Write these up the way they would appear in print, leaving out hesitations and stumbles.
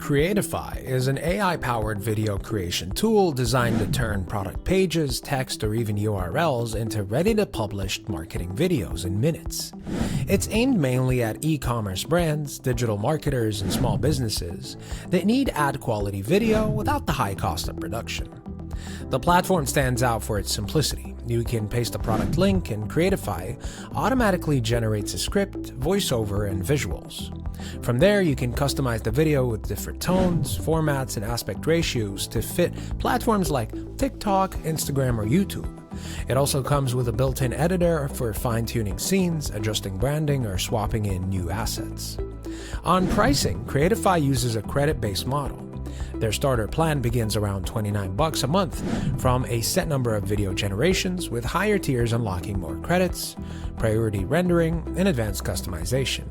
Creatify is an AI-powered video creation tool designed to turn product pages, text, or even URLs into ready-to-publish marketing videos in minutes. It's aimed mainly at e-commerce brands, digital marketers, and small businesses that need ad-quality video without the high cost of production. The platform stands out for its simplicity. You can paste a product link, and Creatify automatically generates a script, voiceover, and visuals. From there, you can customize the video with different tones, formats, and aspect ratios to fit platforms like TikTok, Instagram, or YouTube. It also comes with a built-in editor for fine-tuning scenes, adjusting branding, or swapping in new assets. On pricing, Creatify uses a credit-based model. Their starter plan begins around $29 a month from a set number of video generations, with higher tiers unlocking more credits, priority rendering, and advanced customization.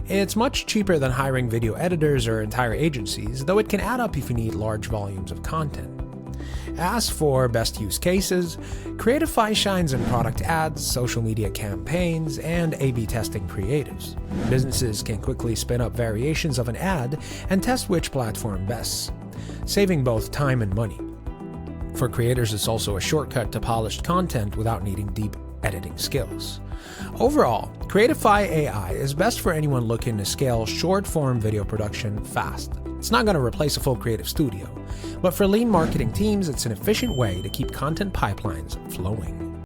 It's much cheaper than hiring video editors or entire agencies, though it can add up if you need large volumes of content. As for best use cases, Creatify shines in product ads, social media campaigns, and A/B testing creatives. Businesses can quickly spin up variations of an ad and test which platform best, saving both time and money. For creators, it's also a shortcut to polished content without needing deep editing skills. Overall, Creatify AI is best for anyone looking to scale short-form video production fast. It's not going to replace a full creative studio, but for lean marketing teams, it's an efficient way to keep content pipelines flowing.